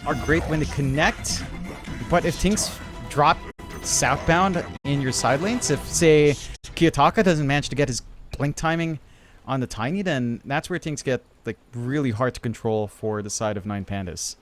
are great when they connect, but if things drop southbound in your side lanes, if, say, Kiyotaka doesn't manage to get his blink timing on the Tiny, then that's where things get like really hard to control for the side of 9 Pandas.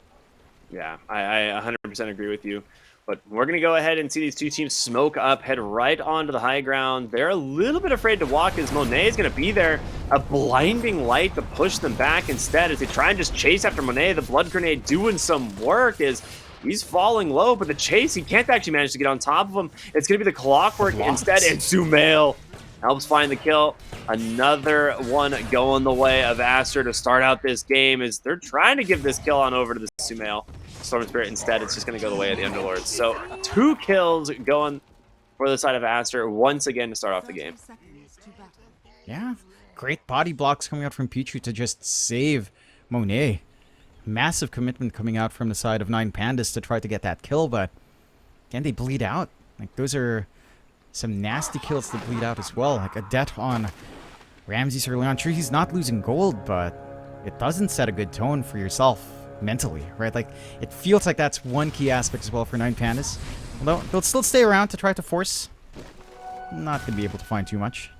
Yeah, I 100% agree with you. But we're going to go ahead and see these two teams smoke up, head right onto the high ground. They're a little bit afraid to walk as Monet is going to be there. A blinding light to push them back instead as they try and just chase after Monet. The blood grenade doing some work as he's falling low, but the chase, he can't actually manage to get on top of him. It's going to be the clockwork instead, and Sumail helps find the kill. Another one going the way of Aster to start out this game as they're trying to give this kill on over to the Sumail. Storm Spirit instead, it's just going to go the way of the Underlords. So 2 kills going for the side of Aster once again to start off the game. Yeah, great body blocks coming out from Pichu to just save Monet. Massive commitment coming out from the side of 9 Pandas to try to get that kill, but can they bleed out? Like, those are some nasty kills to bleed out as well. Like a death on Ramses early on. Sure, he's not losing gold, but it doesn't set a good tone for yourself mentally, right? Like, it feels like that's one key aspect as well for 9 Pandas. Although, they'll still stay around to try to force. Not going to be able to find too much.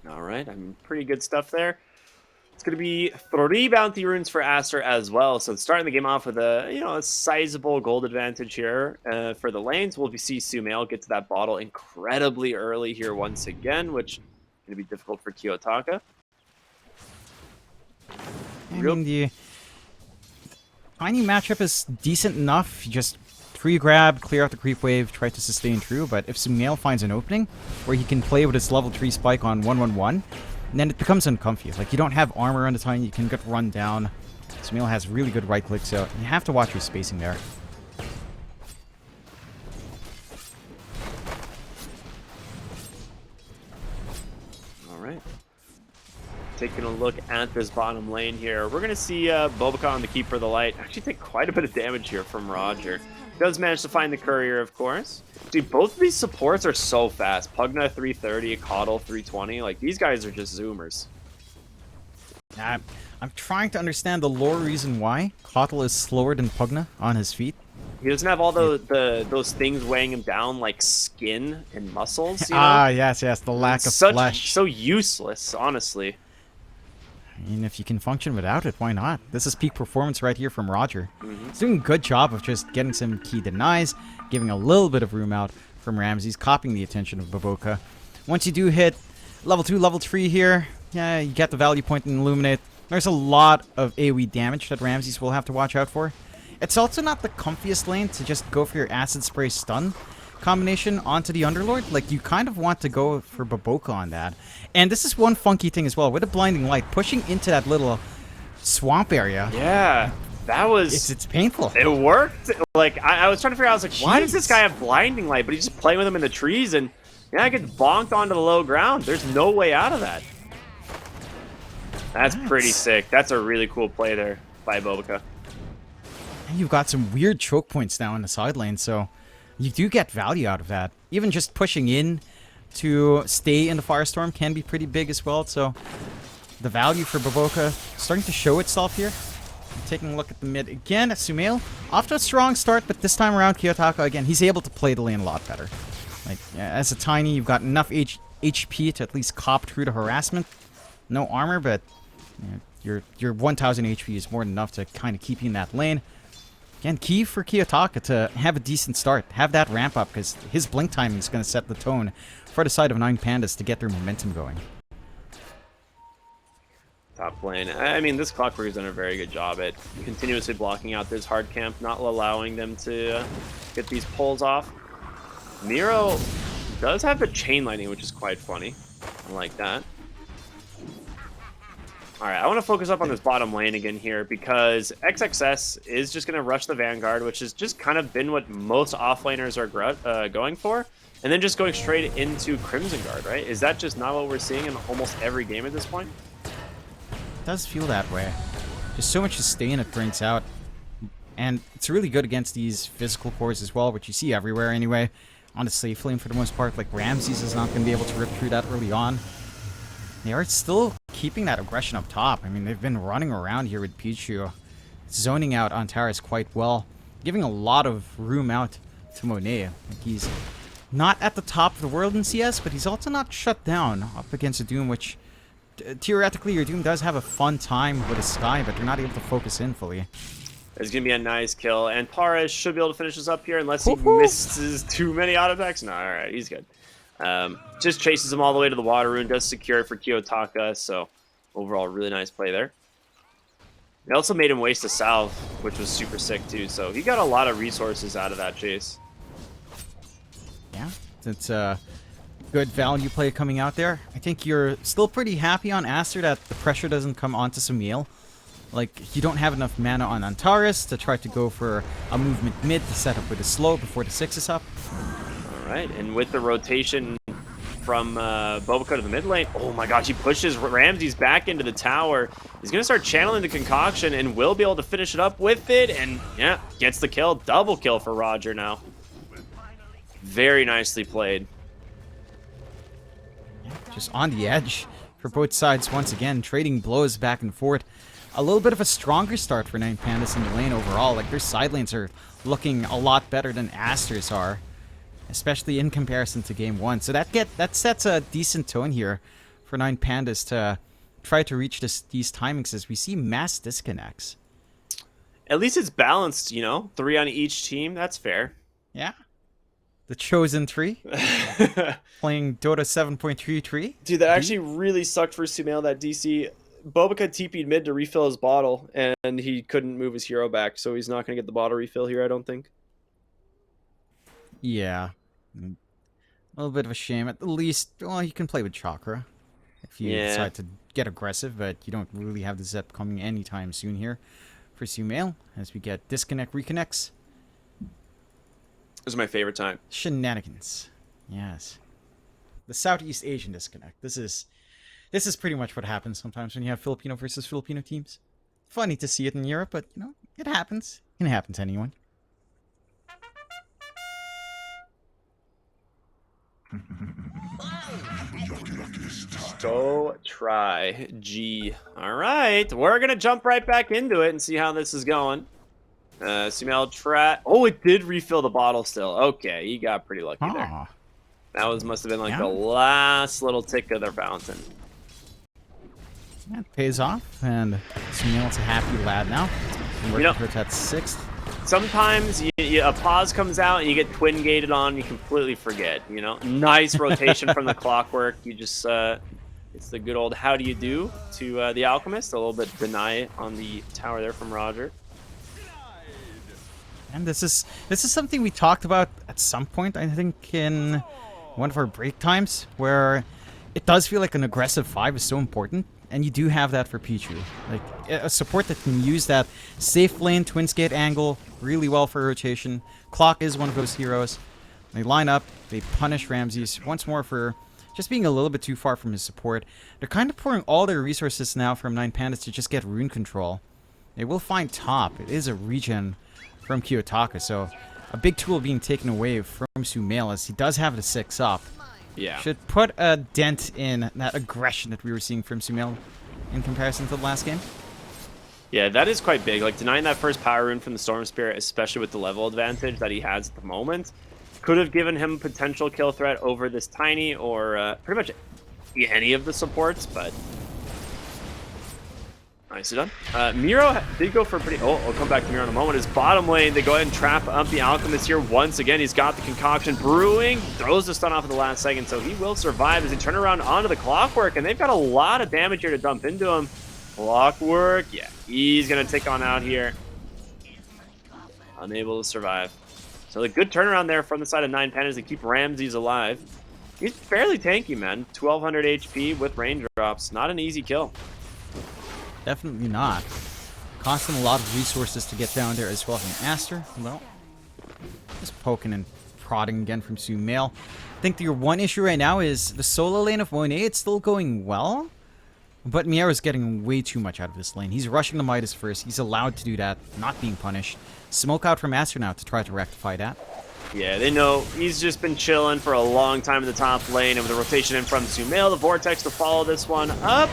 All right, pretty good stuff there. It's going to be 3 bounty runes for Aster as well. So starting the game off with a sizable gold advantage here for the lanes. We'll see Sumail get to that bottle incredibly early here once again, which is going to be difficult for Kiyotaka. I mean, the Tiny matchup is decent enough. You just free grab, clear out the creep wave, try to sustain true. But if Sumail finds an opening where he can play with his level 3 spike on 1-1-1, then it becomes uncomfy. Like, you don't have armor on the Tiny, you can get run down. Sumail has really good right click, so you have to watch your spacing there. Alright. Taking a look at this bottom lane here. We're going to see Bobica on the Keeper of the Light actually take quite a bit of damage here from Roger. Does manage to find the Courier, of course. Dude, both of these supports are so fast. Pugna 330, Coddle 320. Like, these guys are just zoomers. I'm trying to understand the lore reason why Coddle is slower than Pugna on his feet. He doesn't have all those things weighing him down, like skin and muscles, you know? Ah, yes, the lack of flesh. So useless, honestly. I mean, if you can function without it, why not? This is peak performance right here from Roger. He's doing a good job of just getting some key denies, giving a little bit of room out from Ramses, copying the attention of Baboka. Once you do hit level 2, level 3 here, yeah, you get the value point and Illuminate. There's a lot of AoE damage that Ramses will have to watch out for. It's also not the comfiest lane to just go for your Acid Spray Stun combination onto the Underlord. Like, you kind of want to go for Baboka on that. And this is one funky thing as well. With a Blinding Light, pushing into that little swamp area. Yeah, that was... It's painful. It worked. Like, I was trying to figure out, I was like, why does this guy have Blinding Light? But he's just playing with him in the trees, and yeah, I get bonked onto the low ground. There's no way out of that. That's pretty sick. That's a really cool play there by Bobica. And you've got some weird choke points now in the side lane, so you do get value out of that. Even just pushing in to stay in the Firestorm can be pretty big as well, so the value for Baboka starting to show itself here. Taking a look at the mid again, Sumail off to a strong start, but this time around Kiyotaka, again, he's able to play the lane a lot better. Like, as a Tiny, you've got enough HP to at least cop through the harassment. No armor, but your 1000 HP is more than enough to kind of keep you in that lane. Again, key for Kiyotaka to have a decent start, have that ramp up, because his blink timing is going to set the tone for the side of 9 Pandas to get their momentum going. Top lane. I mean, this Clockwork has done a very good job at continuously blocking out this hard camp, not allowing them to get these pulls off. Nero does have the chain lightning, which is quite funny. I like that. Alright, I want to focus up on this bottom lane again here because XXS is just going to rush the Vanguard, which has just kind of been what most offlaners are going for, and then just going straight into Crimson Guard, right? Is that just not what we're seeing in almost every game at this point? It does feel that way. There's so much sustain it brings out, and it's really good against these physical cores as well, which you see everywhere anyway. On the safe lane for the most part, like Ramses is not going to be able to rip through that early on. They are still keeping that aggression up top. I mean, they've been running around here with Pichu, zoning out Antares quite well, giving a lot of room out to Monet. Like, he's not at the top of the world in CS, but he's also not shut down up against a Doom, which theoretically your Doom does have a fun time with a Sky, but they're not able to focus in fully. It's going to be a nice kill, and Pares should be able to finish this up here unless he misses too many auto attacks. No, alright, he's good. Just chases him all the way to the water rune, does secure it for Kiyotaka, so overall really nice play there. It also made him waste a salve, which was super sick too, so he got a lot of resources out of that chase. Yeah, it's a good value play coming out there. I think you're still pretty happy on Aster that the pressure doesn't come onto Sumail. Like, you don't have enough mana on Antares to try to go for a movement mid to set up with a slow before the 6 is up. Alright, and with the rotation from Bobica to the mid lane, oh my gosh, he pushes Ramses back into the tower. He's going to start channeling the concoction and will be able to finish it up with it, and yeah, gets the kill. Double kill for Roger now. Very nicely played. Yeah, just on the edge for both sides once again, trading blows back and forth. A little bit of a stronger start for 9 Pandas in the lane overall. Like, their side lanes are looking a lot better than Aster's are, especially in comparison to game 1. So that sets a decent tone here for 9 Pandas to try to reach these timings as we see mass disconnects. At least it's balanced, you know? 3 on each team, that's fair. Yeah. The Chosen 3. Playing Dota 7.33. Dude, that actually really sucked for Sumail, that DC. Bobica TP'd mid to refill his bottle, and he couldn't move his hero back, so he's not going to get the bottle refill here, I don't think. Yeah. A little bit of a shame. At least, well, you can play with Chakra if you decide to get aggressive, but you don't really have the Zep coming anytime soon here for Sumail as we get disconnect, reconnects. This is my favorite time. Shenanigans. Yes. The Southeast Asian disconnect. This is pretty much what happens sometimes when you have Filipino versus Filipino teams. Funny to see it in Europe, but, you know, it happens. It can happen to anyone. So try G. All right, we're gonna jump right back into it and see how this is going. Sumail try. Oh, it did refill the bottle still. Okay, he got pretty lucky there. That must have been like the last little tick of their fountain. That pays off, and Sumail's a happy lad now. Working towards that 6th. Sometimes a pause comes out and you get twin gated on, you completely forget, you know? Nice rotation from the Clockwork. You just, it's the good old how do you do to the Alchemist. A little bit deny on the tower there from Roger. And this is something we talked about at some point, I think, in one of our break times, where it does feel like an aggressive 5 is so important. And you do have that for Pichu. Like, a support that can use that safe lane, twin skate angle really well for rotation. Clock is one of those heroes. They line up, they punish Ramses once more for just being a little bit too far from his support. They're kind of pouring all their resources now from 9 Pandas to just get rune control. They will find top. It is a regen from Kiyotaka, so a big tool being taken away from Sumail as he does have the 6 up. Yeah. Should put a dent in that aggression that we were seeing from Sumail in comparison to the last game. Yeah, that is quite big. Like, denying that first power rune from the Storm Spirit, especially with the level advantage that he has at the moment, could have given him potential kill threat over this Tiny or pretty much any of the supports, but nicely done. Miro did go for pretty... Oh, I'll come back to Miro in a moment. His bottom lane, they go ahead and trap up the Alchemist here once again. He's got the concoction brewing, throws the stun off at the last second, so he will survive as he turn around onto the Clockwork, and they've got a lot of damage here to dump into him. Clockwork, yeah, he's going to take on out here. Unable to survive. So a good turnaround there from the side of 9 Pandas to keep Ramses alive. He's fairly tanky, man. 1200 HP with raindrops. Not an easy kill. Definitely not. Costing a lot of resources to get down there as well from Aster. Well, just poking and prodding again from Sumail. I think your one issue right now is the solo lane of Monet. It's still going well, but Miera's getting way too much out of this lane. He's rushing the Midas first. He's allowed to do that, not being punished. Smoke out from Aster now to try to rectify that. Yeah, they know he's just been chilling for a long time in the top lane, and with the rotation in from Sumail, the Vortex to follow this one up.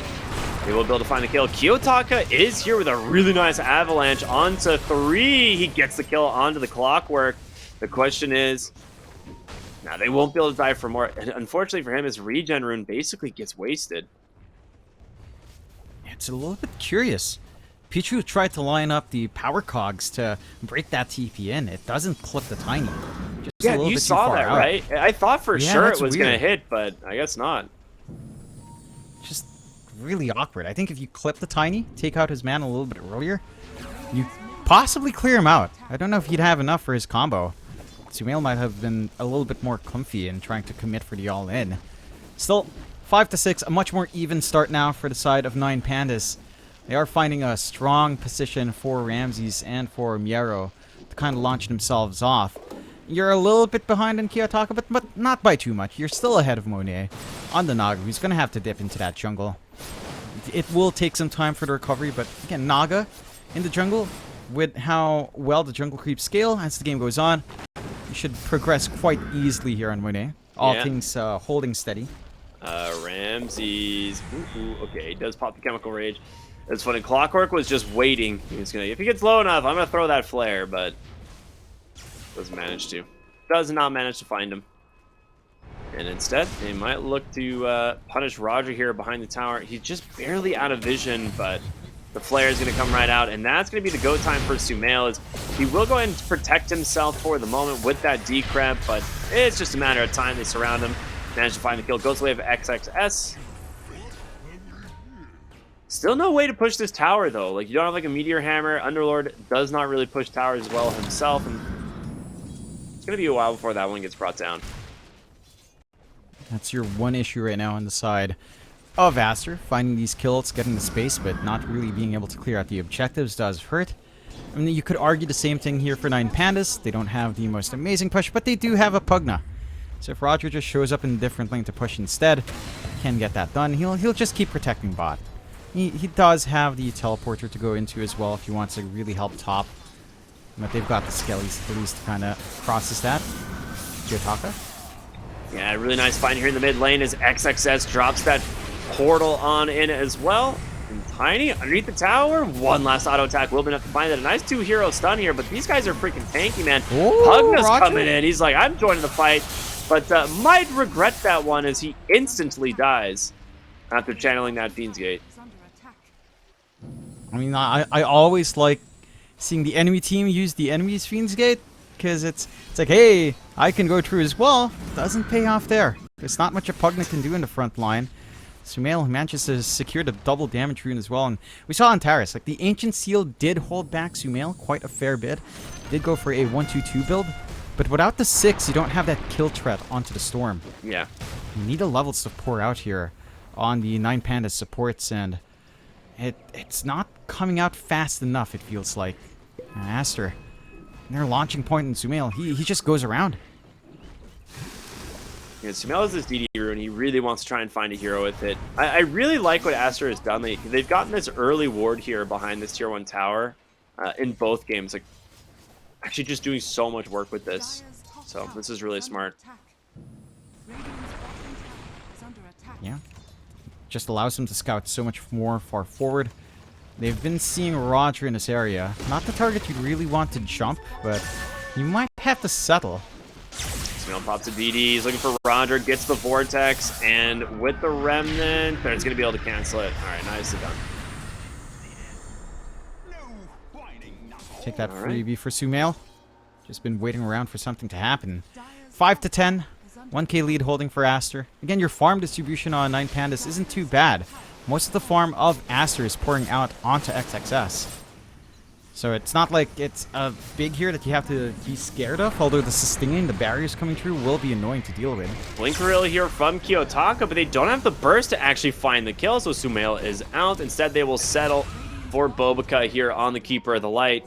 They will be able to find the kill. Kiyotaka is here with a really nice avalanche onto 3. He gets the kill onto the Clockwork. The question is, now they won't be able to die for more. And unfortunately for him, his regen rune basically gets wasted. It's a little bit curious. Pichu tried to line up the power cogs to break that TP in. It doesn't clip the tiny. Just a Yeah, little you bit too saw far that, out. right? I thought for Yeah, sure that's it was going to weird. hit, but I guess not. Just really awkward. I think if you clip the tiny, take out his mana a little bit earlier, you possibly clear him out. I don't know if he'd have enough for his combo. Sumail might have been a little bit more comfy in trying to commit for the all-in. Still, 5-6, a much more even start now for the side of 9 Pandas. They are finding a strong position for Ramses and for Miero to kind of launch themselves off. You're a little bit behind in Kiyotaka, but not by too much. You're still ahead of Monet on the Naga, who's going to have to dip into that jungle. It will take some time for the recovery, but again, Naga in the jungle, with how well the jungle creeps scale as the game goes on, you should progress quite easily here on Monet. All Yeah. things holding steady. Ramses. Okay, he does pop the chemical rage. It's funny. Clockwork was just waiting. He was gonna, if he gets low enough, I'm gonna throw that flare, but doesn't manage to. Does not manage to find him. And instead, they might look to punish Roger here behind the tower. He's just barely out of vision, but the flare is going to come right out, and that's going to be the go time for Sumail. Is he will go ahead and protect himself for the moment with that decrep, but it's just a matter of time. They surround him, manage to find the kill. Goes away of XXS. Still no way to push this tower, though. Like, you don't have, like, a Meteor Hammer. Underlord does not really push towers well himself, and it's going to be a while before that one gets brought down. That's your one issue right now on the side of Aster. Finding these kills, getting the space, but not really being able to clear out the objectives does hurt. I mean, you could argue the same thing here for 9 Pandas. They don't have the most amazing push, but they do have a Pugna. So if Roger just shows up in a different lane to push instead, can get that done. He'll just keep protecting bot. He does have the teleporter to go into as well if he wants to really help top. But they've got the skellies at least to kind of process that. Kiyotaka. Yeah, really nice find here in the mid lane as XXS drops that portal on in as well. And Tiny underneath the tower. One last auto attack will be enough to find that. A nice 2-hero stun here, but these guys are freaking tanky, man. Pugna's Roger. coming in. He's like, I'm joining the fight, but might regret that one as he instantly dies after channeling that Fiend's Gate. I mean, I always like seeing the enemy team use the enemy's Fiend's Gate, because it's like, hey, I can go through as well. Doesn't pay off there. There's not much a Pugna can do in the front line. Sumail manages to secure the double damage rune as well. And we saw on Taris, like, the Ancient Seal did hold back Sumail quite a fair bit. Did go for a 1-2-2 build. But without the 6, you don't have that kill threat onto the Storm. Yeah. You need the levels to pour out here on the 9 Pandas supports, and it's not coming out fast enough, it feels like. Aster, their launching point in Sumail, he just goes around. Yeah, Sumail has this DD rune. He really wants to try and find a hero with it. I really like what Aster has done. They've gotten this early ward here behind this tier 1 tower in both games. Like, actually just doing so much work with this. So this is really smart. Yeah. Just allows them to scout so much more far forward. They've been seeing Roger in this area. Not the target you'd really want to jump, but you might have to settle. Sumail pops a DD. He's looking for Roger. Gets the Vortex. And with the Remnant, there's going to be able to cancel it. All right, nicely done. Take that All right. freebie for Sumail. Just been waiting around for something to happen. 5-10. 1k lead holding for Aster. Again, your farm distribution on 9 Pandas isn't too bad. Most of the farm of Aster is pouring out onto XXS. So it's not like it's a big here that you have to be scared of, although the sustaining, the barriers coming through will be annoying to deal with. Blinkeril here from Kiyotaka, but they don't have the burst to actually find the kill, so Sumail is out. Instead, they will settle for Bobica here on the Keeper of the Light.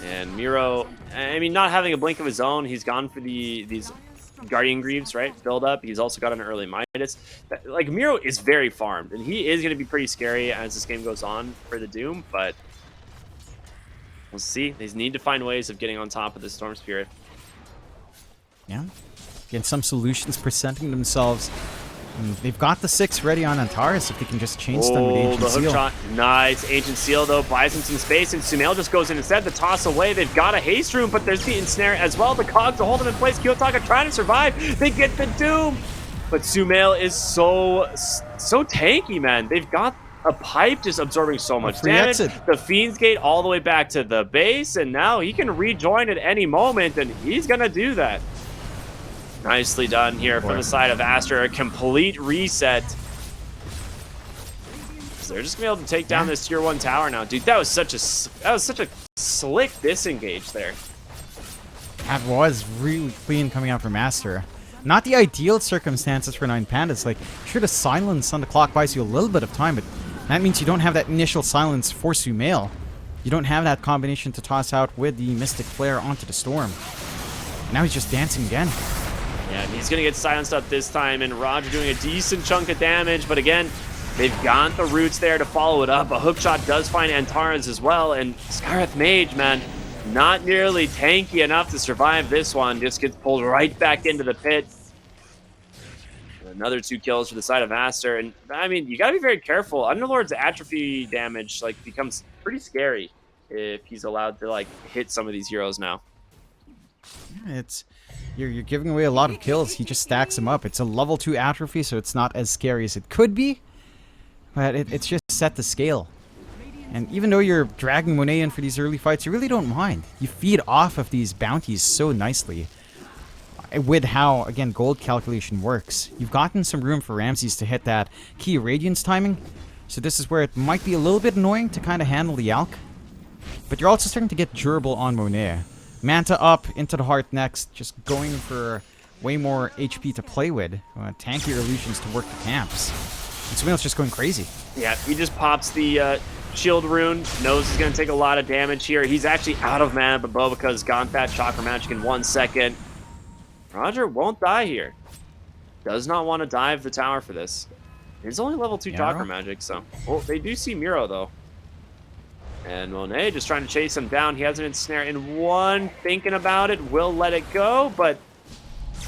And Miro, I mean, not having a blink of his own, he's gone for these Guardian Greaves, right? Build up. He's also got an early Midas. Like, Miro is very farmed, and he is going to be pretty scary as this game goes on for the Doom, but we'll see. They need to find ways of getting on top of the Storm Spirit. Yeah. Again, some solutions presenting themselves And they've got the 6 ready on Antares if they can just chain stun with Ancient the hook Seal. shot. Nice. Ancient Seal, though, buys him some space, and Sumail just goes in instead. The toss away. They've got a haste room, but there's the ensnare as well. The cogs to hold him in place. Kiyotaka trying to survive. They get the doom. But Sumail is so tanky, man. They've got a pipe just absorbing so much damage. Exit. The Fiend's Gate all the way back to the base, and now he can rejoin at any moment, and he's going to do that. Nicely done here from the side of Aster. A complete reset. So they're just gonna be able to take down this tier 1 tower now, dude. That was such a slick disengage there. That was really clean coming out from Aster. Not the ideal circumstances for 9 Pandas. Like, sure, the silence on the clock buys you a little bit of time, but that means you don't have that initial silence for Sumail. You don't have that combination to toss out with the Mystic Flare onto the Storm. Now he's just dancing again. Yeah, and he's going to get silenced up this time, and Roger doing a decent chunk of damage, but again, they've got the roots there to follow it up. A hookshot does find Antares as well, and Skywrath Mage, man, not nearly tanky enough to survive this one. Just gets pulled right back into the pit. Another 2 kills for the side of Aster, and I mean, you got to be very careful. Underlord's atrophy damage like becomes pretty scary if he's allowed to like hit some of these heroes now. It's you're giving away a lot of kills. He just stacks them up. It's a level 2 atrophy, so it's not as scary as it could be, but it's just set to scale. And even though you're dragging Monet in for these early fights, you really don't mind. You feed off of these bounties so nicely. With how, again, gold calculation works. You've gotten some room for Ramses to hit that key Radiance timing, so this is where it might be a little bit annoying to kind of handle the Alk. But you're also starting to get durable on Monet. Manta up, into the heart next, just going for way more HP to play with. Tankier illusions to work the camps. And Sumail's just going crazy. Yeah, he just pops the shield rune, knows he's going to take a lot of damage here. He's actually out of mana, but Bobika's got that Chakra Magic in 1 second. Roger won't die here. Does not want to dive the tower for this. He's only level 2 Chakra Magic, so... Well, they do see Miro, though. And Monet just trying to chase him down. He has an ensnare in 1, thinking about it, will let it go, but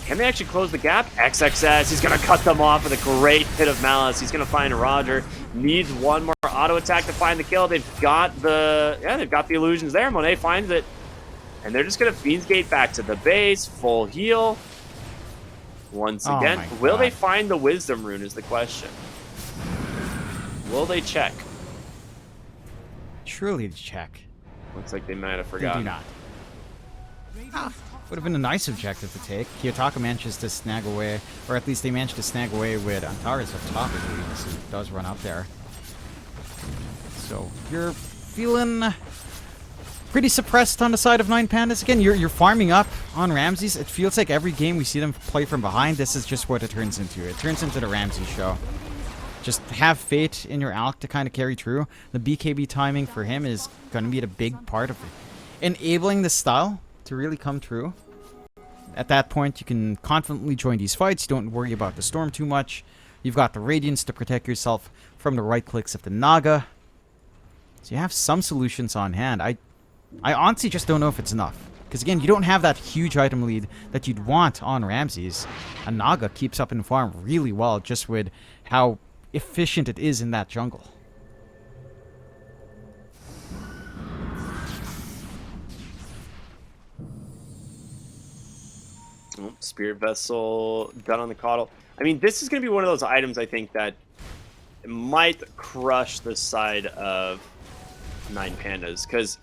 can they actually close the gap? XXS, he's going to cut them off with a great Pit of Malice. He's going to find Roger. Needs 1 more auto attack to find the kill. They've got the illusions there. Monet finds it. And they're just going to Fiend's Gate back to the base. Full heal. Once again, will they find the Wisdom Rune is the question. Will they check? Surely to check. Looks like they might have They forgotten. do not. Would have been a nice objective to take. Kiyotaka manages to snag away, or at least they managed to snag away with Antares up top, I believe, so it does run up there. So, you're feeling pretty suppressed on the side of 9 Pandas. Again, you're farming up on Ramses. It feels like every game we see them play from behind, this is just what it turns into. It turns into the Ramses show. Just have faith in your Alk to kind of carry through. The BKB timing for him is going to be the big part of it. Enabling this style to really come true. At that point, you can confidently join these fights. You don't worry about the Storm too much. You've got the Radiance to protect yourself from the right clicks of the Naga. So you have some solutions on hand. I honestly just don't know if it's enough. Because again, you don't have that huge item lead that you'd want on Ramses. A Naga keeps up in farm really well just with how efficient it is in that jungle. Oh, Spirit Vessel, gun on the Coddle. I mean, this is going to be one of those items, I think, that might crush the side of 9 Pandas. Because,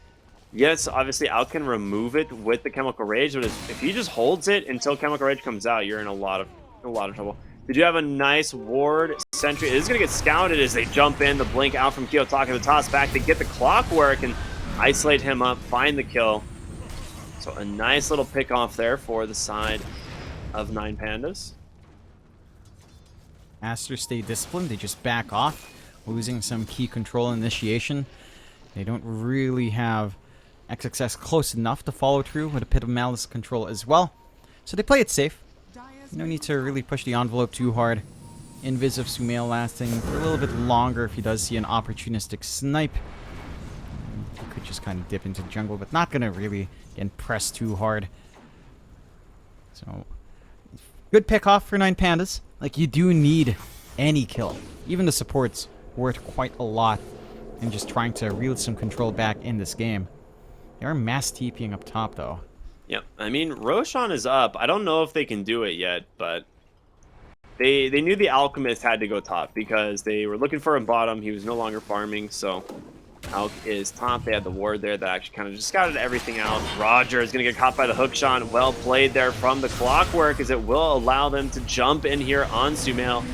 yes, obviously, Al can remove it with the Chemical Rage, but if he just holds it until Chemical Rage comes out, you're in a lot of trouble. Did you have a nice ward sentry? It is going to get scouted as they jump in. The blink out from Kiyotaka, the toss back to get the clockwork and isolate him up, find the kill. So a nice little pick off there for the side of 9 Pandas. Aster stay disciplined. They just back off, losing some key control initiation. They don't really have XXS close enough to follow through with a Pit of Malice control as well. So they play it safe. No need to really push the envelope too hard. Invis of Sumail lasting for a little bit longer if he does see an opportunistic snipe. He could just kind of dip into the jungle, but not going to really, again, press too hard. So, Good pick off for 9 Pandas. Like, you do need any kill. Even the supports worth quite a lot in just trying to reel some control back in this game. They are mass TPing up top, though. Yep. I mean, Roshan is up. I don't know if they can do it yet, but they knew the Alchemist had to go top because they were looking for him bottom. He was no longer farming, so Alk is top. They had the ward there that actually kind of just scouted everything out. Roger is going to get caught by the hook shot. Well played there from the Clockwork, as it will allow them to jump in here on Sumail.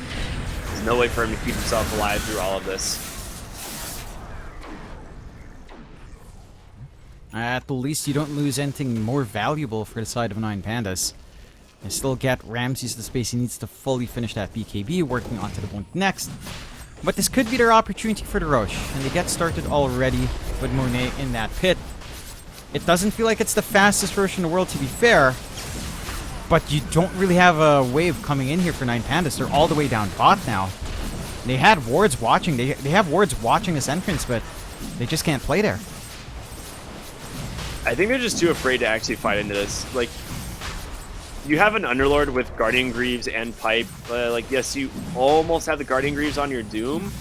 There's no way for him to keep himself alive through all of this. At the least, you don't lose anything more valuable for the side of 9 Pandas. You still get Ramses the space he needs to fully finish that BKB, working onto the point next. But this could be their opportunity for the Roche, and they get started already with Monet in that pit. It doesn't feel like it's the fastest Roche in the world, to be fair, but you don't really have a wave coming in here for 9 Pandas. They're all the way down bot now. They had wards watching. They have wards watching this entrance, but they just can't play there. I think they're just too afraid to actually fight into this. Like, you have an Underlord with Guardian Greaves and Pipe. Like, yes, you almost have the Guardian Greaves on your Doom,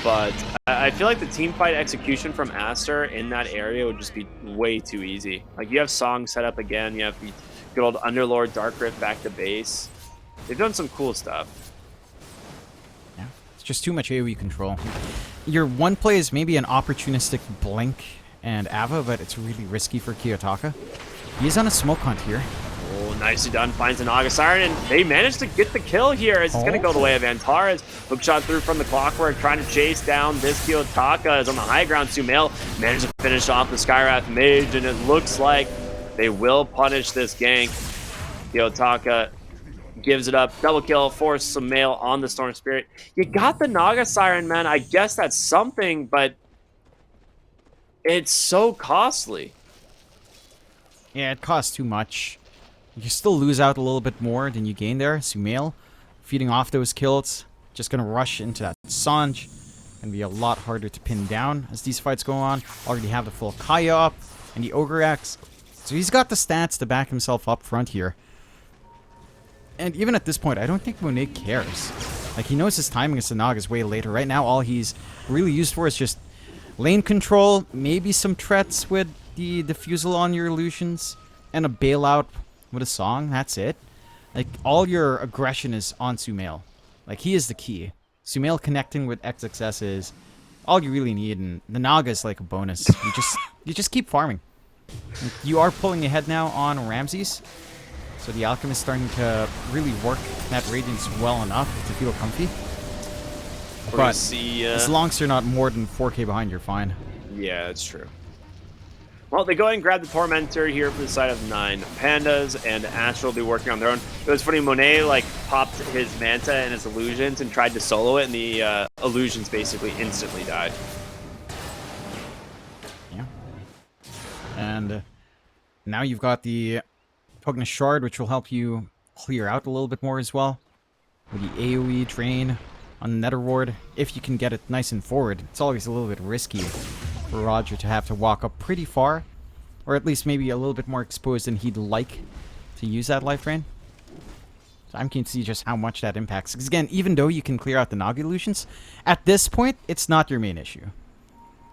but I feel like the team fight execution from Aster in that area would just be way too easy. Like, you have Song set up again. You have the good old Underlord Dark Rift back to base. They've done some cool stuff. Yeah, it's just too much AoE control. Your one play is maybe an opportunistic Blink and Ava, but it's really risky for Kiyotaka. He's on a smoke hunt here. Oh, nicely done. Finds an Naga Siren, and they managed to get the kill here as it's going to go the way of Antares. Hook shot through from the Clockwork, trying to chase down this Kiyotaka. Is on the high ground. Sumail managed to finish off the Skywrath Mage, and it looks like they will punish this gank. Kiyotaka gives it up. Double kill for Sumail on the Storm Spirit. You got the Naga Siren, man. I guess that's something, but it's so costly. Yeah, it costs too much. You still lose out a little bit more than you gain there. Sumail, feeding off those kills, just gonna rush into that Sanj. Gonna be a lot harder to pin down as these fights go on. Already have the full Kaya up and the Ogre Axe. So he's got the stats to back himself up front here. And even at this point, I don't think Monet cares. Like, he knows his timing against the Naga is way later. Right now, all he's really used for is just lane control, maybe some threats with the defusal on your illusions, and a bailout with a song. That's it. Like, all your aggression is on Sumail. Like, he is the key. Sumail connecting with XXS is all you really need, and the Naga is like a bonus. You just keep farming. Like, you are pulling ahead now on Ramses, so the Alchemist is starting to really work that Radiance well enough to feel comfy. But as long as you're not more than 4k behind, you're fine. Yeah, that's true. Well, they go ahead and grab the Tormentor here for the side of 9 Pandas, and Aster will be working on their own. It was funny, Monet, like, popped his Manta and his Illusions and tried to solo it, and the Illusions basically instantly died. Yeah. And now you've got the Pugna Shard, which will help you clear out a little bit more as well. With the AoE drain on the Nether Ward, if you can get it nice and forward. It's always a little bit risky for Roger to have to walk up pretty far, or at least maybe a little bit more exposed than he'd like to use that life drain. So I'm keen to see just how much that impacts. Because again, even though you can clear out the Naga illusions, at this point, it's not your main issue.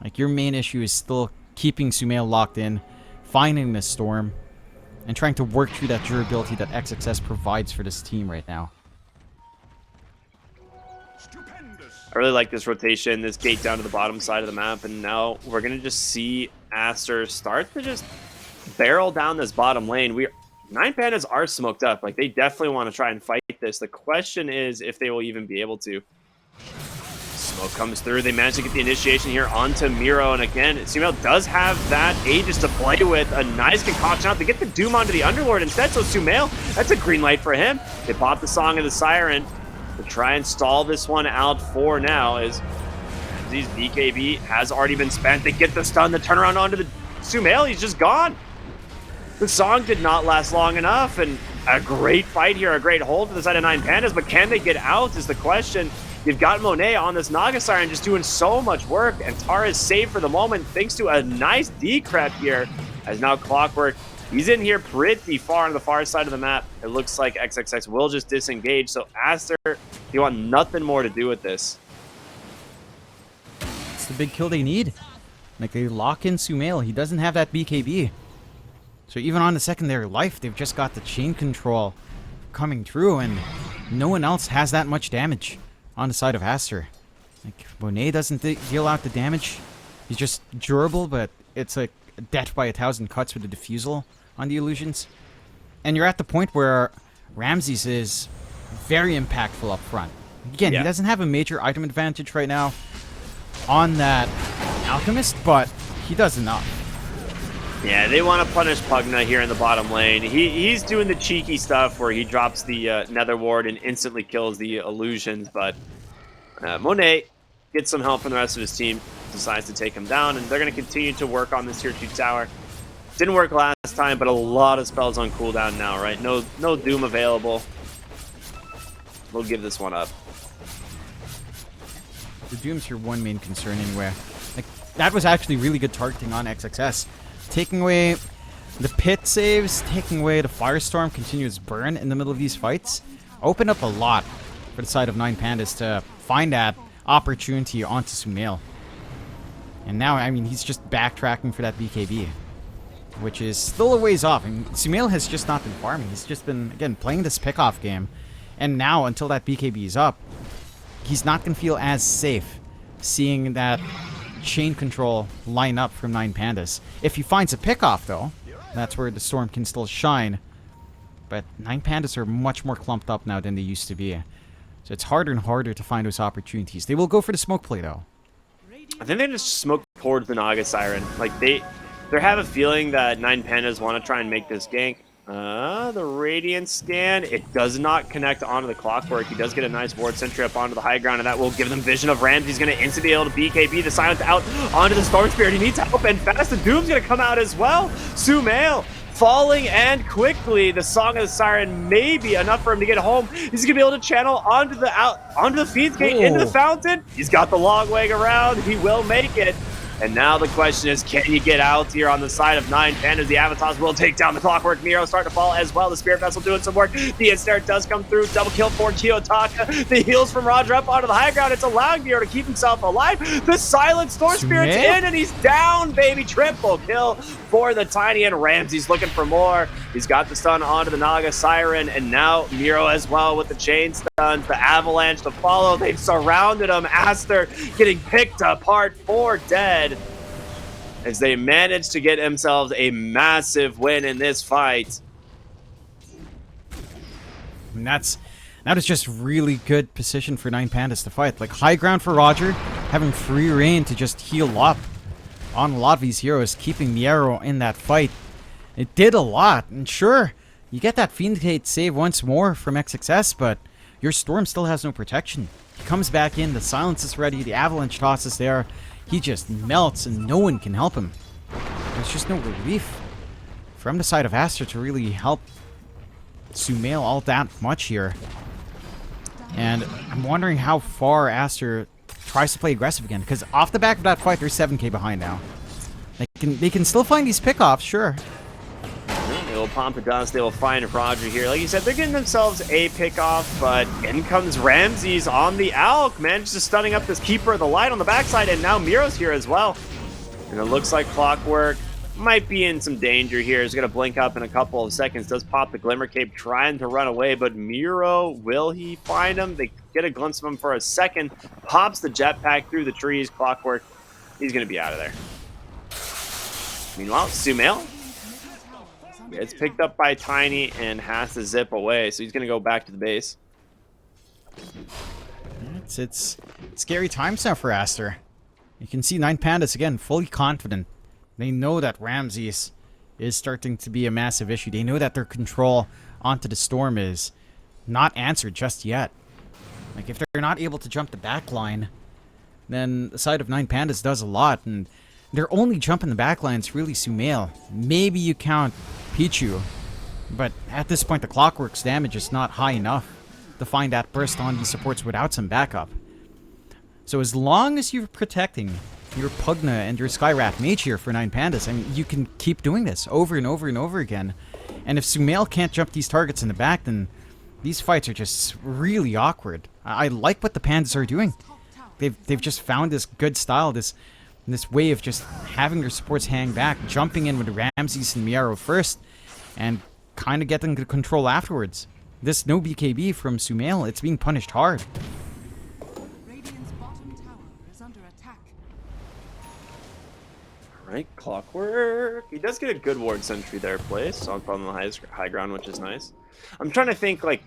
Like, your main issue is still keeping Sumail locked in, finding the Storm, and trying to work through that durability that XXS provides for this team right now. I really like this rotation, this gate down to the bottom side of the map, and now we're going to just see Aster start to just barrel down this bottom lane. 9 Pandas are smoked up. Like, they definitely want to try and fight this. The question is if they will even be able to. Smoke comes through. They manage to get the initiation here onto Miro, and again, Sumail does have that Aegis to play with. A nice concoction out. They get the Doom onto the Underlord instead, so Sumail, that's a green light for him. They pop the Song of the Siren to try and stall this one out for now, as these BKB has already been spent. They get the stun, the turnaround onto the Sumail. He's just gone. The Song did not last long enough, and a great fight here, a great hold to the side of 9 Pandas, but can they get out is the question. You've got Monet on this Naga Siren just doing so much work, and Tara is saved for the moment thanks to a nice decrep here, as now Clockwork He's in here pretty far on the far side of the map. It looks like XXX will just disengage. So Aster, you want nothing more to do with this. It's the big kill they need. Like, they lock in Sumail. He doesn't have that BKB. So even on the secondary life, they've just got the chain control coming through, and no one else has that much damage on the side of Aster. Like, Monet doesn't deal out the damage. He's just durable, but it's like death by 1,000 cuts with the diffusal on the illusions. And you're at the point where Ramses is very impactful up front. Again, he doesn't have a major item advantage right now on that Alchemist, but he does enough. Yeah, they want to punish Pugna here in the bottom lane. He's doing the cheeky stuff where he drops the Nether Ward and instantly kills the illusions, but Monet gets some help from the rest of his team, decides to take him down, and they're going to continue to work on this tier 2 tower. Didn't work last time, but a lot of spells on cooldown now, right? No Doom available. We'll give this one up. The Doom's your one main concern anyway. Like, that was actually really good targeting on XXS. Taking away the pit saves, taking away the Firestorm continuous burn in the middle of these fights, opened up a lot for the side of 9 Pandas to find that opportunity onto Sumail. And now, I mean, he's just backtracking for that BKB, which is still a ways off. I mean, Sumail has just not been farming. He's just been, again, playing this pick-off game. And now, until that BKB is up, he's not going to feel as safe seeing that chain control line up from 9 Pandas. If he finds a pick-off, though, that's where the Storm can still shine. But 9 Pandas are much more clumped up now than they used to be. So it's harder and harder to find those opportunities. They will go for the smoke play, though. I think they just smoke towards the Naga Siren. Like, they have a feeling that 9 Pandas want to try and make this gank. The Radiant scan, it does not connect onto the Clockwork. He does get a nice ward sentry up onto the high ground, and that will give them vision of Rams. He's going to instantly be able to BKB the silence out onto the Storm Spirit. He needs help, and fast. The Doom's going to come out as well. Sumail falling, and quickly the Song of the Siren may be enough for him to get home. He's going to be able to channel onto the Fiend's Gate, into the fountain. He's got the long way around. He will make it. And now the question is, can you get out here on the side of 9 Pandas? The Avatars will take down the Clockwork. Miro starting to fall as well. The Spirit Vessel doing some work. The Ensnare does come through. Double kill for Kiyotaka. The heals from Roger up onto the high ground. It's allowing Miro to keep himself alive. The Silent Storm Spirit's in, and he's down, baby. Triple kill for the Tiny, and Ramsey's looking for more. He's got the stun onto the Naga Siren, and now Miro as well with the chain stuns. The Avalanche to follow. They've surrounded him. Aster getting picked apart for dead, as they manage to get themselves a massive win in this fight. And that is just really good position for 9 Pandas to fight. Like, high ground for Roger, having free reign to just heal up on a lot of these heroes, keeping the arrow in that fight. It did a lot, and sure, you get that Fiend Gate save once more from XXS, but your Storm still has no protection. He comes back in, the silence is ready, the Avalanche toss is there. He just melts, and no one can help him. There's just no relief from the side of Aster to really help Sumail all that much here. And I'm wondering how far Aster tries to play aggressive again, because off the back of that fight, they're 7k behind now. They can still find these pickoffs, sure. They will Pompadour, they will find Roger here. Like you said, they're getting themselves a pickoff, but in comes Ramses on the Alk, manages to stunning up this Keeper of the Light on the backside, and now Miro's here as well. And it looks like Clockwork might be in some danger here. He's going to blink up in a couple of seconds. Does pop the Glimmer Cape, trying to run away, but Miro, will he find him? They get a glimpse of him for a second. Pops the jetpack through the trees. Clockwork, he's going to be out of there. Meanwhile, Sumail, it's picked up by Tiny and has to zip away, so he's going to go back to the base. It's scary times now for Aster. You can see 9 Pandas, again, fully confident. They know that Ramses is starting to be a massive issue. They know that their control onto the Storm is not answered just yet. Like, if they're not able to jump the back line, then the side of 9 Pandas does a lot, and their only jump in the back line is really Sumail. Maybe you count Pichu, but at this point the Clockwork's damage is not high enough to find that burst on these supports without some backup. So as long as you're protecting your Pugna and your Skyrat Mage here for 9 Pandas. I mean, you can keep doing this over and over and over again. And if Sumail can't jump these targets in the back, then these fights are just really awkward. I like what the Pandas are doing. They've just found this good style, this way of just having their supports hang back, jumping in with Ramses and Miaro first, and kind of getting the control afterwards. This no BKB from Sumail, it's being punished hard. Radiant's bottom tower is under attack. Right, Clockwork. He does get a good ward sentry there placed on the high ground, which is nice. I'm trying to think, like,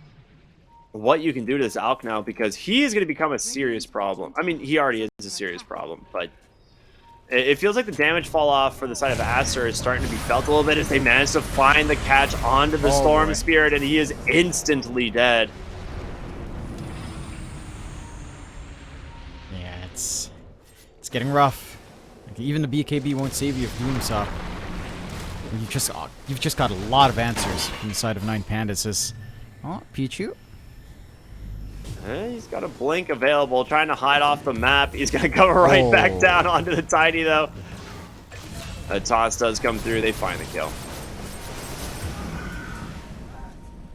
what you can do to this Alk now, because he is going to become a serious problem. I mean, he already is a serious problem, but it feels like the damage fall off for the side of Aster is starting to be felt a little bit as they manage to find the catch onto the Storm Spirit, and he is instantly dead. Yeah, it's getting rough. Like, even the BKB won't save you if Doom's up. You've just got a lot of answers from the side of 9 Pandas. Oh, Pichu. He's got a blink available, trying to hide off the map. He's going to come right back down onto the Tiny, though. A toss does come through. They find the kill.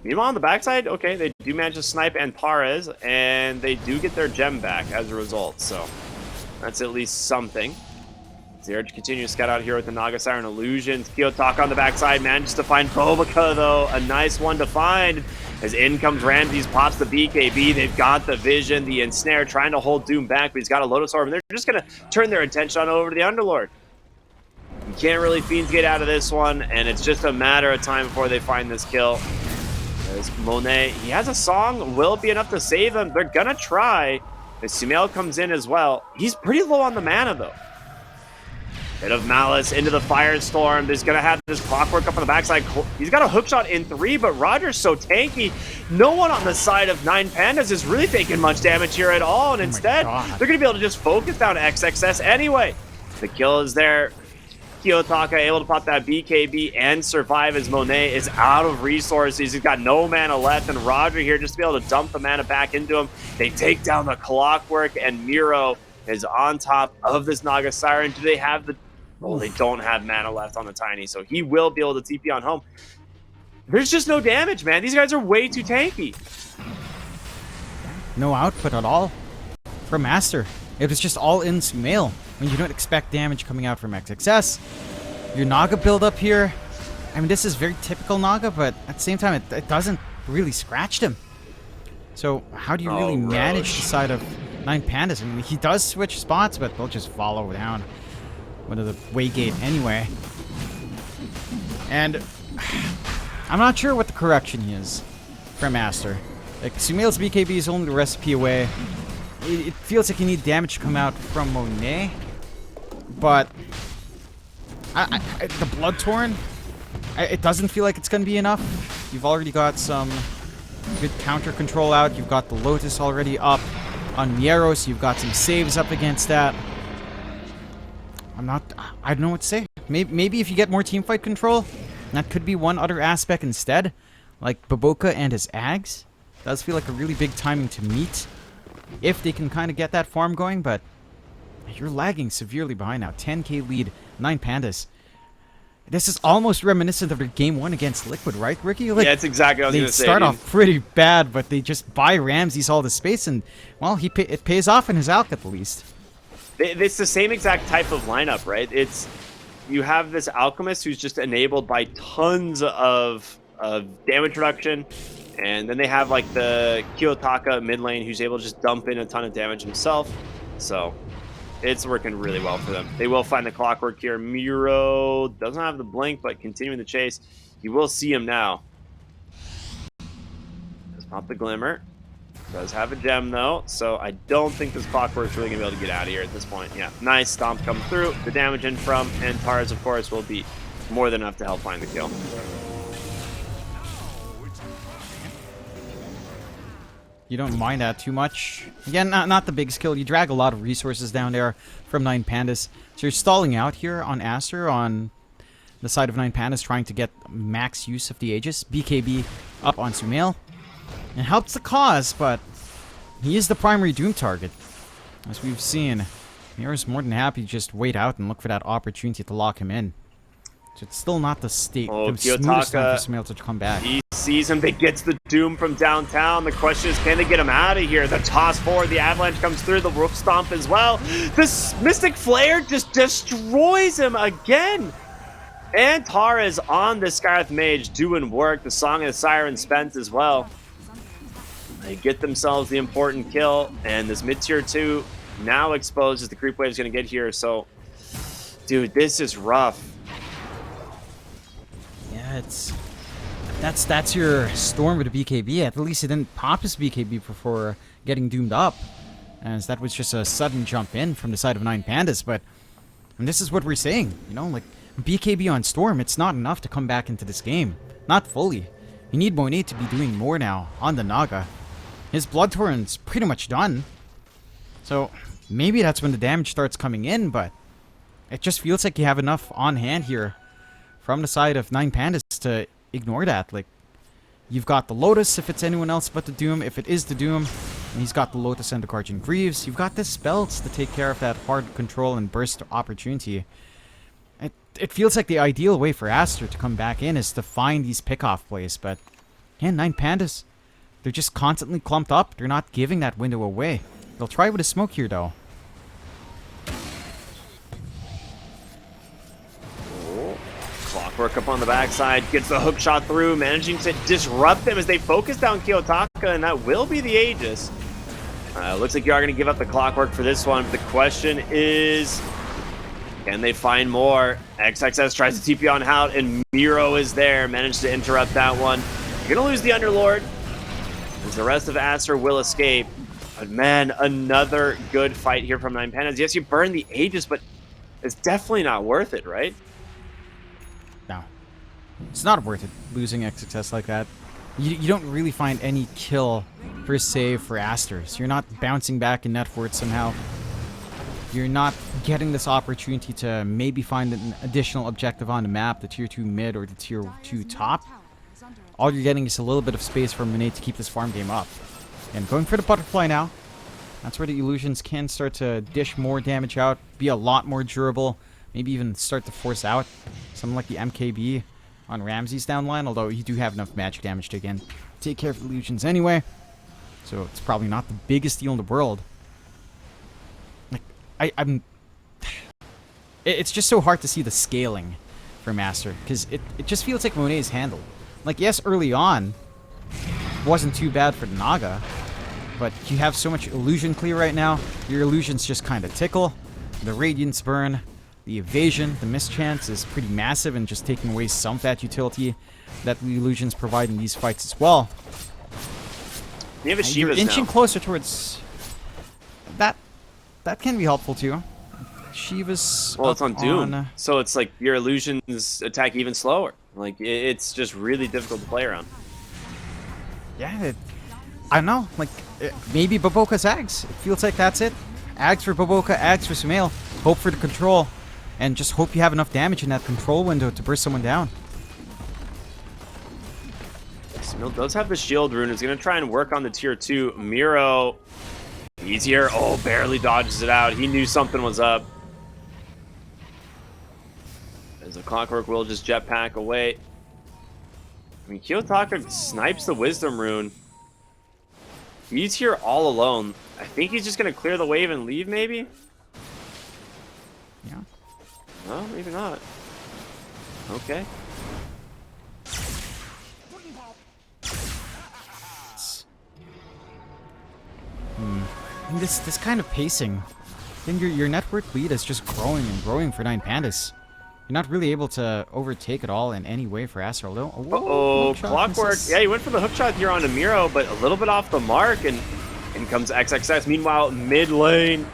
Meanwhile, on the backside, okay, they do manage to snipe Antares, and they do get their gem back as a result. So that's at least something. Zerg continues to scout out here with the Naga Siren Illusions. Kiyotaka on the backside manages to find Bobica, though. A nice one to find. As in comes Ramses, pops the BKB. They've got the vision, the ensnare, trying to hold Doom back, but he's got a Lotus Orb, and they're just going to turn their attention over to the Underlord. You can't really Fiends get out of this one, and it's just a matter of time before they find this kill. As Monet, he has a song. Will it be enough to save them? They're going to try. As Sumail comes in as well. He's pretty low on the mana, though. Bit of Malice into the Firestorm. He's going to have this Clockwork up on the backside. He's got a hookshot in 3, but Roger's so tanky. No one on the side of 9 Pandas is really taking much damage here at all, and instead, they're going to be able to just focus down XXS anyway. The kill is there. Kiyotaka able to pop that BKB and survive as Monet is out of resources. He's got no mana left, and Roger here just to be able to dump the mana back into him. They take down the Clockwork, and Miro is on top of this Naga Siren. Do they have the... Well, they don't have mana left on the Tiny, so he will be able to TP on home. There's just no damage, man. These guys are way too tanky. No output at all from Aster. It was just all in Sumail. I mean, you don't expect damage coming out from XXS. Your Naga build up here. I mean, this is very typical Naga, but at the same time, it doesn't really scratch them. So how do you really manage the side of 9 Pandas? I mean, he does switch spots, but they'll just follow down into the Waygate anyway. And I'm not sure what the correction is from Aster. Like, Sumail's BKB is only the recipe away. It feels like you need damage to come out from Monet, but the Bloodtorn, it doesn't feel like it's going to be enough. You've already got some good counter control out. You've got the Lotus already up on Mieros. You've got some saves up against that. I don't know what to say. Maybe if you get more teamfight control, that could be one other aspect instead. Like Baboka and his Ags. Does feel like a really big timing to meet. If they can kind of get that farm going, but you're lagging severely behind now. 10k lead, 9 Pandas. This is almost reminiscent of their game 1 against Liquid, right, Ricky? Like, yeah, it's exactly what I was going to say. They start off pretty bad, but they just buy Ramses all the space, and, well, it pays off in his Alk at the least. It's the same exact type of lineup, right? You have this Alchemist who's just enabled by tons of damage reduction, and then they have like the Kiyotaka mid lane who's able to just dump in a ton of damage himself. So it's working really well for them. They will find the Clockwork here. Miro doesn't have the blink, but continuing the chase. You will see him now. Just pop the Glimmer. Does have a gem, though, so I don't think this Clockwork's really going to be able to get out of here at this point. Yeah, nice stomp come through. The damage in from Antares, of course, will be more than enough to help find the kill. You don't mind that too much. Again, not the biggest kill. You drag a lot of resources down there from 9 Pandas. So you're stalling out here on Aster on the side of 9 Pandas, trying to get max use of the Aegis. BKB up on Sumail. It helps the cause, but he is the primary Doom target. As we've seen, Mira's more than happy to just wait out and look for that opportunity to lock him in. So it's still not the Oh, the smoothest time for Sumail to come back. He sees him. They gets the Doom from downtown. The question is, can they get him out of here? The toss forward. The Avalanche comes through. The Roof Stomp as well. This Mystic Flare just destroys him again. And Tara is on the Scarth Mage doing work. The Song of the Siren spent as well. They get themselves the important kill. And this mid-tier 2 now exposed as the creep wave is going to get here. So, dude, this is rough. Yeah, that's your Storm with a BKB. At least it didn't pop his BKB before getting doomed up, as that was just a sudden jump in from the side of 9 Pandas. But and this is what we're saying, you know, like BKB on Storm, it's not enough to come back into this game. Not fully. You need Monet to be doing more now on the Naga. His Blood Torrent's pretty much done. So maybe that's when the damage starts coming in, but it just feels like you have enough on hand here from the side of 9 Pandas to ignore that. Like, you've got the Lotus if it's anyone else but the Doom. If it is the Doom, and he's got the Lotus and the Guardian Greaves, you've got the spells to take care of that hard control and burst opportunity. It feels like the ideal way for Aster to come back in is to find these pick-off plays, but yeah, 9 Pandas, they're just constantly clumped up. They're not giving that window away. They'll try with a smoke here, though. Clockwork up on the backside, gets the hook shot through, managing to disrupt them as they focus down Kiyotaka, and that will be the Aegis. Looks like you are going to give up the Clockwork for this one, but the question is, can they find more? XXS tries to TP on Hout, and Miro is there, managed to interrupt that one. You're going to lose the Underlord, as the rest of Aster will escape. But man, another good fight here from 9 Pandas. Yes, you burn the Aegis, but it's definitely not worth it, right? No. It's not worth it, losing XXS like that. You don't really find any kill per se for Aster. So you're not bouncing back in net worth somehow. You're not getting this opportunity to maybe find an additional objective on the map, the tier 2 mid or the tier 2 top. All you're getting is a little bit of space for Monet to keep this farm game up. And going for the butterfly now. That's where the illusions can start to dish more damage out, be a lot more durable, maybe even start to force out something like the MKB on Ramsey's downline, although you do have enough magic damage to, again, take care of the illusions anyway. So it's probably not the biggest deal in the world. Like, it's just so hard to see the scaling for Aster, because it just feels like Monet is handled. Like, yes, early on, wasn't too bad for the Naga, but you have so much illusion clear right now, your illusions just kind of tickle. The Radiance Burn, the evasion, the mischance is pretty massive and just taking away some of that utility that the illusions provide in these fights as well. You have a And you're Shiva's inching now. closer towards that. That can be helpful too. Shiva's Well, it's up on Doom, so it's like your illusions attack even slower. Like, it's just really difficult to play around. Yeah, I don't know. Like, maybe Baboka's Ags. It feels like that's it. Ags for Baboka, Ags for Sumail. Hope for the control. And just hope you have enough damage in that control window to burst someone down. Sumail does have the shield rune. Is going to try and work on the tier 2. Miro, he's here. Oh, barely dodges it out. He knew something was up. As the Clockwork will just jetpack away. I mean, Kiyotaka snipes the Wisdom rune. He's here all alone. I think he's just going to clear the wave and leave, maybe? Yeah. No, maybe not. Okay. And this kind of pacing, then your network lead is just growing and growing for 9 Pandas. You're not really able to overtake it all in any way for Aster. Although, Uh-oh, Clockwork. Yeah, he went for the hook shot here onto Miro, but a little bit off the mark, and in comes XXS. Meanwhile, mid lane,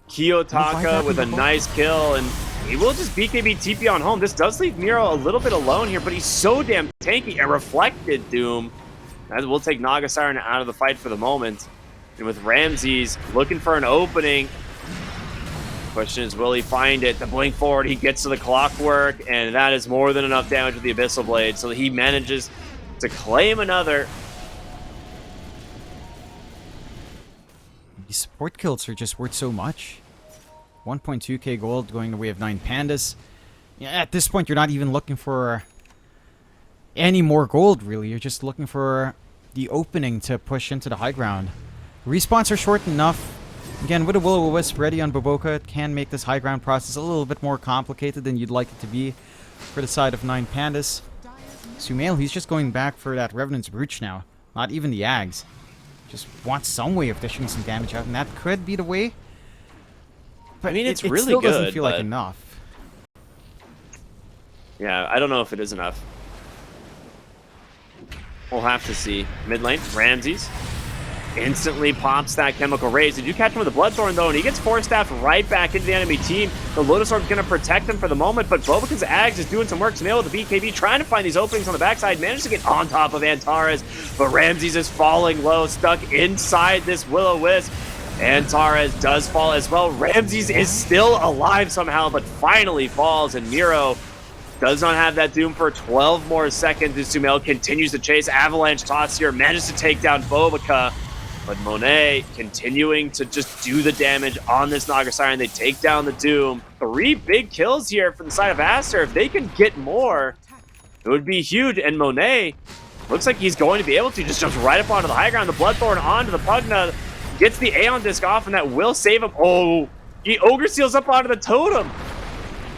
Kiyotaka with a nice kill, and he will just BKB TP on home. This does leave Miro a little bit alone here, but he's so damn tanky. A reflected Doom. As we'll take Naga Siren out of the fight for the moment. And with Ramses looking for an opening, question is, will he find it? The blink forward, he gets to the Clockwork, and that is more than enough damage with the Abyssal Blade, so he manages to claim another. These support kills are just worth so much. 1.2k gold going the way of 9 Pandas. Yeah, at this point, you're not even looking for any more gold, really. You're just looking for the opening to push into the high ground. Respawns are short enough. Again, with a Will-O-Wisp ready on Boboka, it can make this high ground process a little bit more complicated than you'd like it to be for the side of 9 Pandas. Sumail, he's just going back for that Revenant's Brooch now. Not even the Ags. Just wants some way of dishing some damage out, and that could be the way. But I mean, it's it really still doesn't good, feel like but- enough. Yeah, I don't know if it is enough. We'll have to see. Mid lane, Ramses instantly pops that chemical raise. Did you catch him with the Bloodthorn, though? And he gets Force Staff right back into the enemy team. The Lotus Orb's going to protect him for the moment, but Boboka's Ags is doing some work. Sumail with the BKB, trying to find these openings on the backside. Managed to get on top of Antares, but Ramses is falling low, stuck inside this Will-O-Wisp. Antares does fall as well. Ramses is still alive somehow, but finally falls, and Miro does not have that Doom for 12 more seconds as Sumail continues to chase. Avalanche toss here, manages to take down Boboka. But Monet continuing to just do the damage on this Naga Siren. They take down the Doom. 3 big kills here from the side of Aster. If they can get more, it would be huge. And Monet looks like he's going to be able to. Just jumps right up onto the high ground. The Bloodthorn onto the Pugna. Gets the Aeon Disc off, and that will save him. Oh, he Ogre Seals up onto the Totem.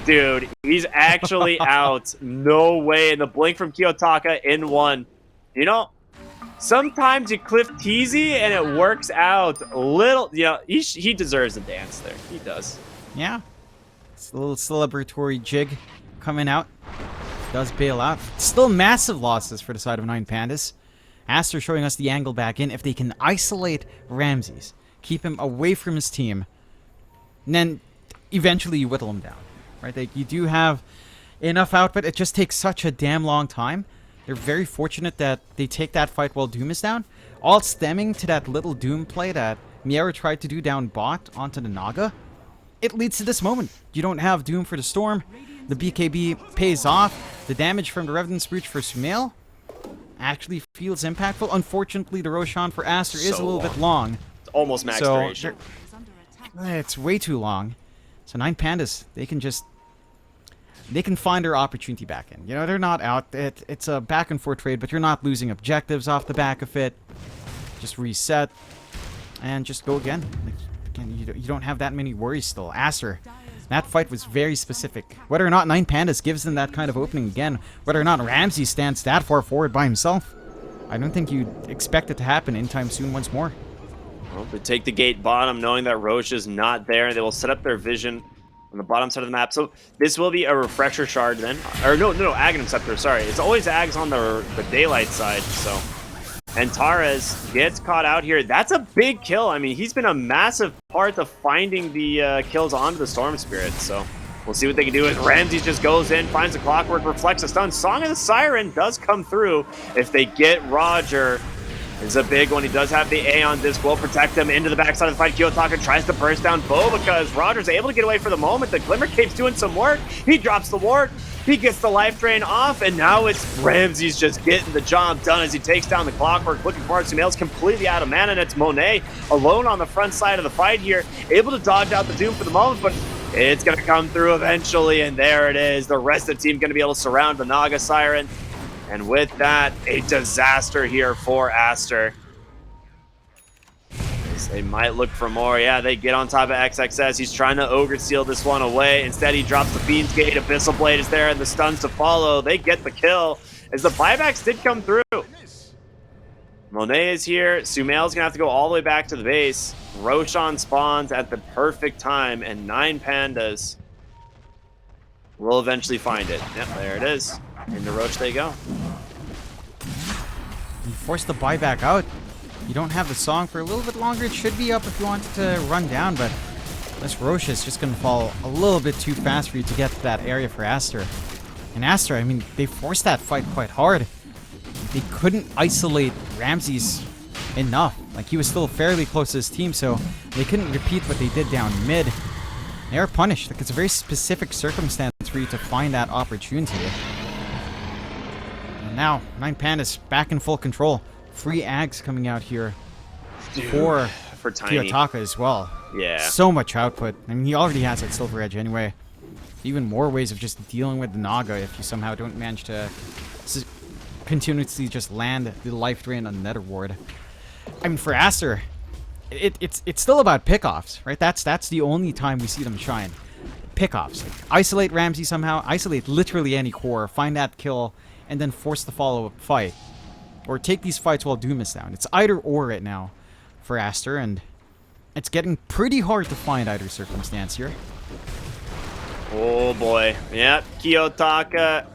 Dude, he's actually out. No way. In the blink from Kiyotaka in 1. You know, sometimes you cliff Teasy and it works out a little. You know, he deserves a dance there. He does. Yeah. It's a little celebratory jig coming out. Does bail out. Still massive losses for the side of 9 Pandas. Aster showing us the angle back in. If they can isolate Ramses, keep him away from his team, and then eventually you whittle him down. Right? Like, you do have enough output. It just takes such a damn long time. They're very fortunate that they take that fight while Doom is down. All stemming to that little Doom play that Miera tried to do down bot onto the Naga. It leads to this moment. You don't have Doom for the Storm. The BKB pays off. The damage from the Revenant's Brooch for Sumail actually feels impactful. Unfortunately, the Roshan for Aster is a little bit long. It's almost max So duration. Is under attack. it's way too long. So 9 Pandas, they can find their opportunity back in. You know, they're not out. It's a back and forth trade, but you're not losing objectives off the back of it. Just reset and just go again. Like, again, you don't have that many worries still. Aster, that fight was very specific. Whether or not 9 Pandas gives them that kind of opening again, whether or not Ramsey stands that far forward by himself, I don't think you'd expect it to happen anytime soon once more. Well, they take the gate bottom, knowing that Roche is not there. They will set up their vision on the bottom side of the map. So this will be a refresher shard then. Or no, Aghanim Scepter, sorry. It's always Ags on the daylight side, so. And Tares gets caught out here. That's a big kill. I mean, he's been a massive part of finding the kills onto the Storm Spirit, so. We'll see what they can do. And Ramses just goes in, finds the Clockwork, reflects a stun. Song of the Siren does come through. If they get Roger, is a big one. He does have the Aeon Disc, will protect him into the backside of the fight. Kiyotaka tries to burst down Bo because Roger's able to get away for the moment. The Glimmer Cape's doing some work. He drops the ward. He gets the life drain off, and now it's Ramses just getting the job done as he takes down the Clockwork. Looking forward, Sumail's completely out of mana, and it's Monet alone on the front side of the fight here, able to dodge out the Doom for the moment, but it's going to come through eventually, and there it is. The rest of the team going to be able to surround the Naga Siren. And with that, a disaster here for Aster. They might look for more. Yeah, they get on top of XXS. He's trying to Ogre Seal this one away. Instead, he drops the Fiend's Gate. Abyssal Blade is there, and the stuns to follow. They get the kill, as the buybacks did come through. Monet is here. Sumail's going to have to go all the way back to the base. Roshan spawns at the perfect time, and 9 Pandas will eventually find it. Yep, there it is. Into Roche they go. You force the buyback out. You don't have the song for a little bit longer. It should be up if you want it to run down, but this Roche is just going to fall a little bit too fast for you to get to that area for Aster. And Aster, I mean, they forced that fight quite hard. They couldn't isolate Ramses enough. Like, he was still fairly close to his team, so they couldn't repeat what they did down mid. They are punished. Like, it's a very specific circumstance for you to find that opportunity. And now, 9 Pandas back in full control. 3 Ags coming out here for for Tiny. Kiyotaka as well. Yeah. So much output. I mean, he already has that Silver Edge anyway. Even more ways of just dealing with the Naga if you somehow don't manage to continuously just land the life drain on the Nether Ward. I mean, for Aster, it's still about pickoffs, right? That's the only time we see them shine. Pickoffs. Like, isolate Ramsey somehow, isolate literally any core, find that kill, and then force the follow-up fight. Or take these fights while Doom is down. It's either or right now for Aster, and it's getting pretty hard to find either circumstance here. Oh boy. Yep, Kiyotaka.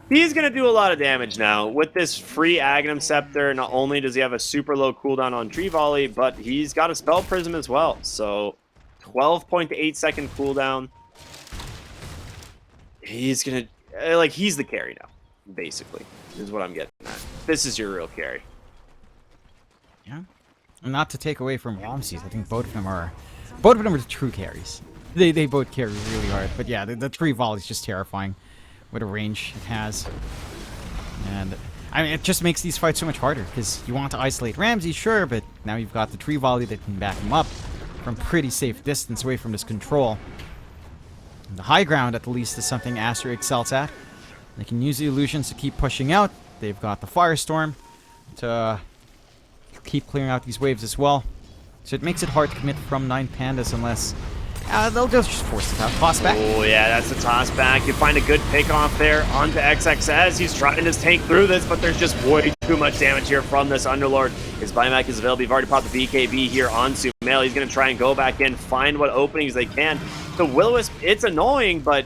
He's going to do a lot of damage now. With this free Aghanim Scepter, not only does he have a super low cooldown on Tree Volley, but he's got a Spell Prism as well. So, 12.8 second cooldown. He's going to... like, he's the carry now, basically, is what I'm getting at. This is your real carry. Yeah. And not to take away from Ramses, I think both of them are the true carries. They both carry really hard. But yeah, the Tree Volley is just terrifying. What a range it has. And I mean, it just makes these fights so much harder because you want to isolate Ramsey, sure, but now you've got the Tree Volley that can back him up from pretty safe distance away from this control. And the high ground, at the least, is something Aster excels at. They can use the illusions to keep pushing out. They've got the Firestorm to keep clearing out these waves as well. So it makes it hard to commit from 9 Pandas unless... they'll just force it out. Toss back. Oh, yeah, that's the toss back. You find a good pick off there onto XXS. He's trying to tank through this, but there's just way too much damage here from this Underlord. His buyback is available. You've already popped the BKB here on Sumail. He's going to try and go back in, find what openings they can. The Will-O-Wisp, it's annoying, but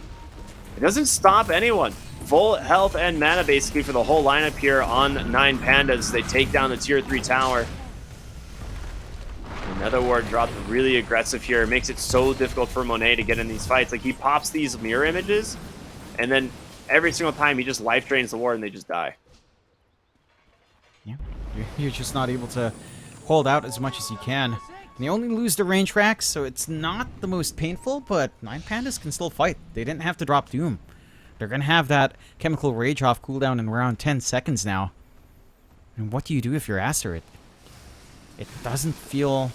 it doesn't stop anyone. Full health and mana, basically, for the whole lineup here on 9 Pandas. They take down the tier 3 tower. Another ward dropped really aggressive here. It makes it so difficult for Monet to get in these fights. Like, he pops these mirror images, and then every single time he just life drains the ward and they just die. Yeah, you're just not able to hold out as much as you can. And they only lose the range racks, so it's not the most painful, but 9 Pandas can still fight. They didn't have to drop Doom. They're going to have that Chemical Rage off cooldown in around 10 seconds now. And what do you do if you're Aster? It doesn't feel...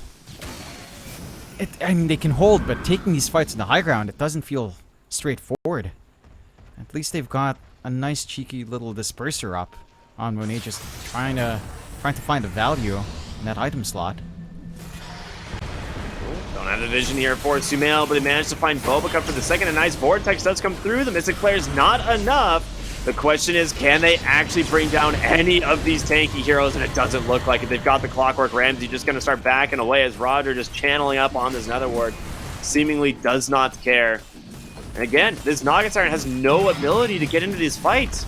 I mean, they can hold, but taking these fights in the high ground, it doesn't feel straightforward. At least they've got a nice cheeky little disperser up on Monet, just trying to find a value in that item slot. Don't have the vision here for Sumail, but they managed to find Bobica for the second. A nice Vortex does come through. The Mystic Flare is not enough. The question is, can they actually bring down any of these tanky heroes? And it doesn't look like it. They've got the Clockwork Ramsey just going to start backing away as Roger just channeling up on this Nether Ward. Seemingly does not care. And again, this Naga has no ability to get into these fights.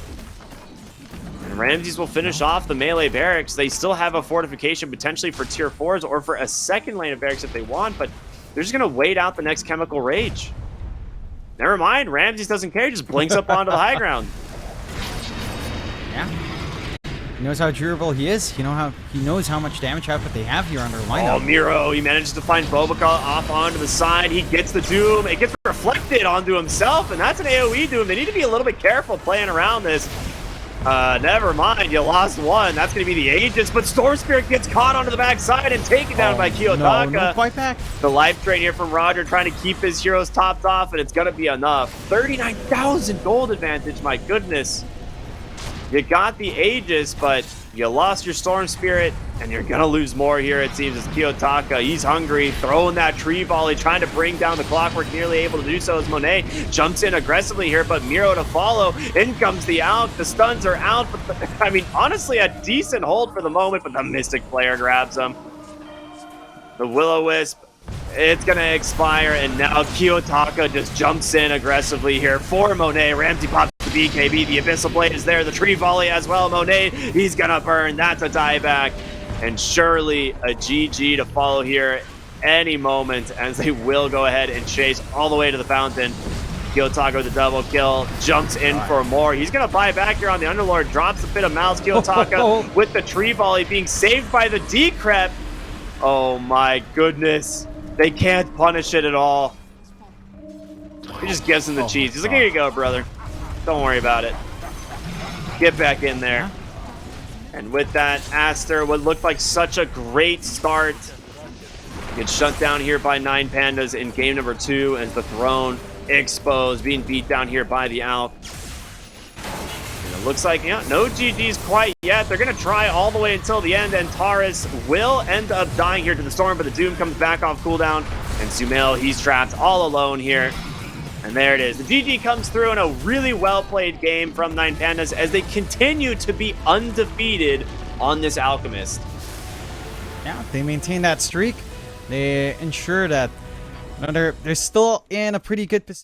And Ramses will finish off the melee barracks. They still have a fortification potentially for tier 4s or for a second lane of barracks if they want, but they're just going to wait out the next Chemical Rage. Never mind, Ramses doesn't care. He just blinks up onto the high ground. Yeah. He knows how durable he is. He knows how much damage output they have here under lineup. Oh, Miro, he manages to find Bobica off onto the side. He gets the Doom. It gets reflected onto himself, and that's an AoE Doom. They need to be a little bit careful playing around this. Never mind, you lost one. That's going to be the Aegis, but Storm Spirit gets caught onto the backside and taken down by Kiyotaka. No quite back. The life drain here from Roger trying to keep his heroes topped off, and it's going to be enough. 39,000 gold advantage, my goodness. You got the Aegis, but you lost your Storm Spirit, and you're going to lose more here, it seems, as Kiyotaka. He's hungry, throwing that Tree Volley, trying to bring down the Clockwork, nearly able to do so as Monet jumps in aggressively here, but Miro to follow. In comes the out. The stuns are out, but I mean, honestly, a decent hold for the moment, but the Mystic Flare grabs him. The Will-O-Wisp, it's going to expire, and now Kiyotaka just jumps in aggressively here for Monet. Ramsey pops the BKB, the Abyssal Blade is there, the Tree Volley as well. Monet, he's going to burn. That's a dieback. And surely a GG to follow here any moment as they will go ahead and chase all the way to the fountain. Kiyotaka with the double kill, jumps in for more. He's going to buy back here on the Underlord, drops a bit of mouse. Kiyotaka with the Tree Volley being saved by the Decrep. Oh my goodness. They can't punish it at all. He just gives him the cheese. He's like, here you go, brother. Don't worry about it. Get back in there. And with that, Aster, what looked like such a great start, Gets shut down here by 9 Pandas in game number 2 as the throne exposed, being beat down here by the Alp. And it looks like, yeah, no GG's quite yet. They're going to try all the way until the end, and Taurus will end up dying here to the Storm, but the Doom comes back off cooldown, and Sumail, he's trapped all alone here. And there it is. The GG comes through in a really well-played game from 9 Pandas as they continue to be undefeated on this Alchemist. Yeah, they maintain that streak. They ensure that they're still in a pretty good position.